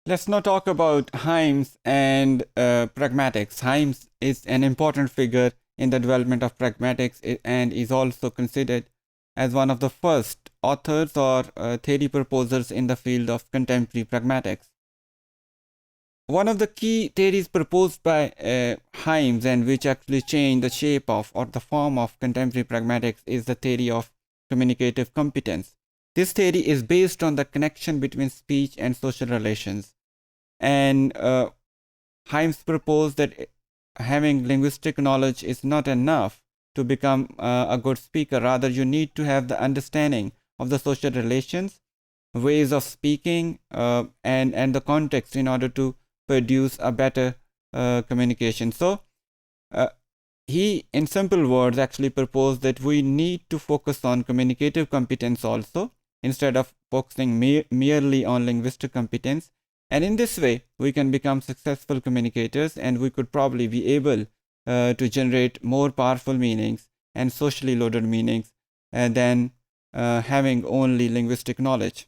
Let's now talk about Hymes and pragmatics. Hymes is an important figure in the development of pragmatics and is also considered as one of the first authors or theory proposers in the field of contemporary pragmatics. One of the key theories proposed by Hymes and which actually changed the shape of or the form of contemporary pragmatics is the theory of communicative competence. This theory is based on the connection between speech and social relations. And Hymes proposed that having linguistic knowledge is not enough to become a good speaker. Rather, you need to have the understanding of the social relations, ways of speaking, and the context in order to produce a better communication. So, he, in simple words, actually proposed that we need to focus on communicative competence also, instead of focusing merely on linguistic competence. And in this way, we can become successful communicators, and we could probably be able to generate more powerful meanings and socially loaded meanings than having only linguistic knowledge.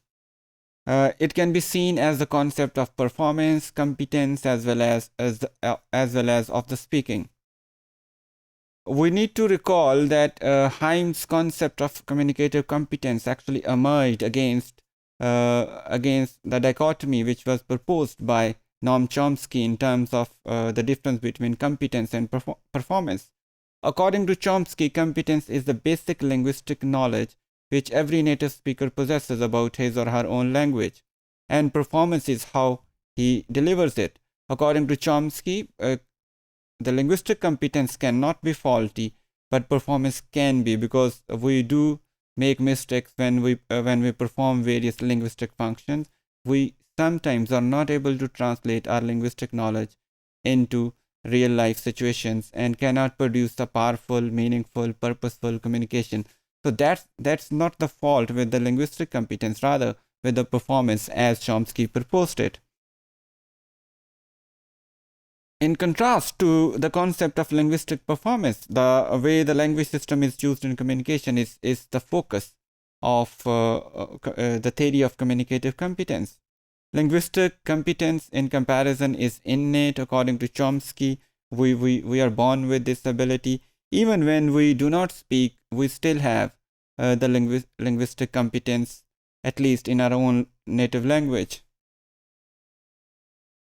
It can be seen as the concept of performance, competence, as well as of the speaking. We need to recall that Hymes' concept of communicative competence actually emerged against the dichotomy which was proposed by Noam Chomsky in terms of the difference between competence and performance. According to Chomsky, competence is the basic linguistic knowledge which every native speaker possesses about his or her own language, and performance is how he delivers it. According to Chomsky, the linguistic competence cannot be faulty, but performance can be, because we do make mistakes when we perform various linguistic functions. We sometimes are not able to translate our linguistic knowledge into real life situations and cannot produce a powerful, meaningful, purposeful communication. So that's not the fault with the linguistic competence, rather with the performance as Chomsky proposed it. In contrast to the concept of linguistic performance, the way the language system is used in communication is the focus of the theory of communicative competence. Linguistic competence, in comparison, is innate. According to Chomsky, we are born with this ability. Even when we do not speak, we still have the linguistic competence, at least in our own native language.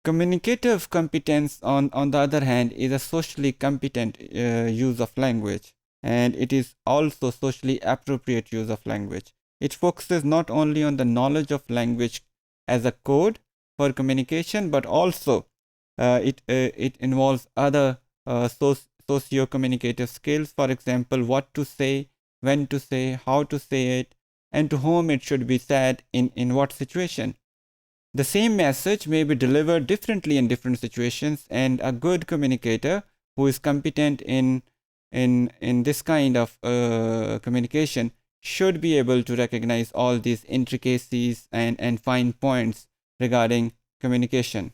Communicative competence, on the other hand, is a socially competent use of language, and it is also socially appropriate use of language. It focuses not only on the knowledge of language as a code for communication, but also it involves other socio-communicative skills. For example, what to say, when to say, how to say it, and to whom it should be said in what situation. The same message may be delivered differently in different situations, and a good communicator who is competent in this kind of communication should be able to recognize all these intricacies and fine points regarding communication.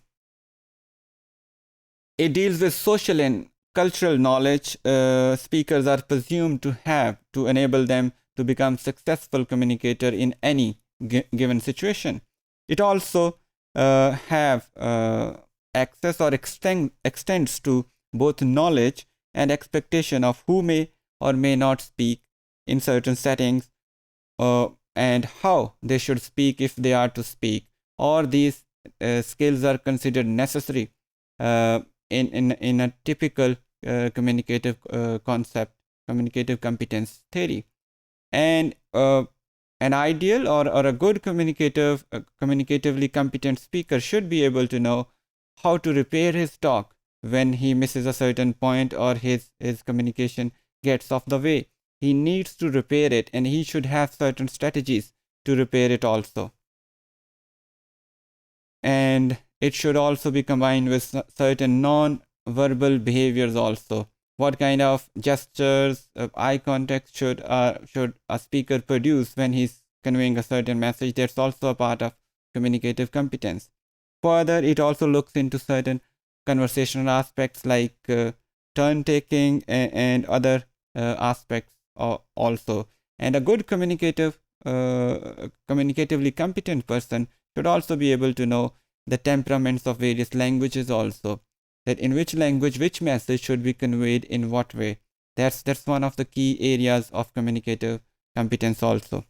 It deals with social and cultural knowledge speakers are presumed to have to enable them to become successful communicator in any given situation. It also have access or extends to both knowledge and expectation of who may or may not speak in certain settings, and how they should speak if they are to speak. Or these skills are considered necessary in a typical communicative concept, communicative competence theory. And an ideal or a good communicatively competent speaker should be able to know how to repair his talk when he misses a certain point or his communication gets off the way. He needs to repair it, and he should have certain strategies to repair it also. And it should also be combined with certain non-verbal behaviors also. What kind of gestures, eye contact should a speaker produce when he's conveying a certain message? That's also a part of communicative competence. Further, it also looks into certain conversational aspects like turn taking and other aspects also. And a good communicatively competent person should also be able to know the temperaments of various languages also, that in which language which message should be conveyed in what way. That's one of the key areas of communicative competence also.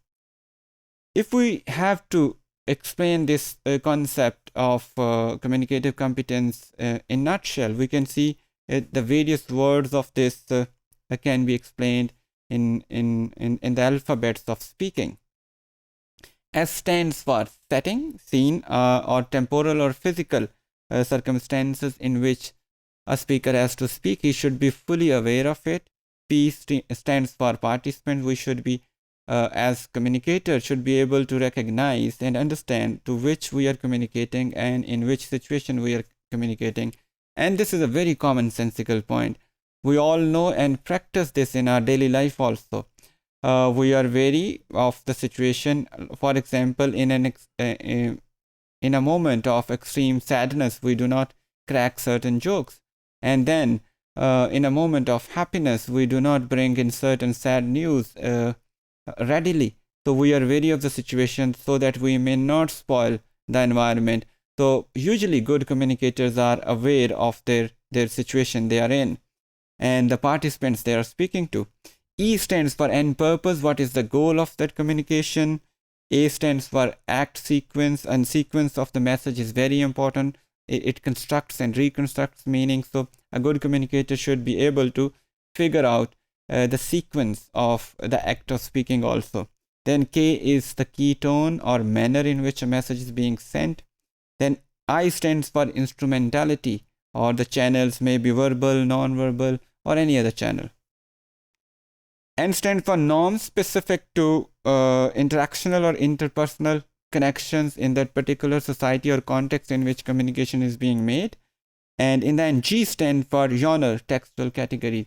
If we have to explain this concept of communicative competence in nutshell, we can see the various words of this can be explained in the alphabets of speaking. S stands for setting, scene, or temporal or physical circumstances in which a speaker has to speak. He should be fully aware of it. P stands for participant. We should be, as communicators, should be able to recognize and understand to which we are communicating and in which situation we are communicating. And this is a very commonsensical point. We all know and practice this in our daily life also. We are wary of the situation. For example, in a moment of extreme sadness, we do not crack certain jokes. And then in a moment of happiness, we do not bring in certain sad news readily. So we are wary of the situation so that we may not spoil the environment. So usually good communicators are aware of their situation they are in and the participants they are speaking to. E stands for end purpose. What is the goal of that communication? A stands for act sequence, and sequence of the message is very important. It constructs and reconstructs meaning. So a good communicator should be able to figure out the sequence of the act of speaking also. Then K is the key tone or manner in which a message is being sent. Then I stands for instrumentality, or the channels may be verbal, non-verbal, or any other channel. N stands for norms specific to interactional or interpersonal connections in that particular society or context in which communication is being made. And in the end, G stands for genre, textual category.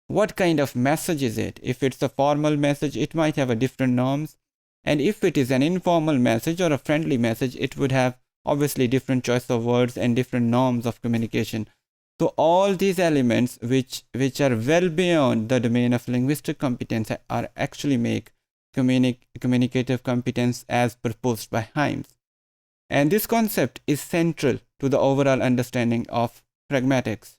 What kind of message is it? If it's a formal message, it might have a different norms. And if it is an informal message or a friendly message, it would have obviously different choice of words and different norms of communication. So all these elements which are well beyond the domain of linguistic competence are actually make communicative competence as proposed by Hymes. And this concept is central to the overall understanding of pragmatics.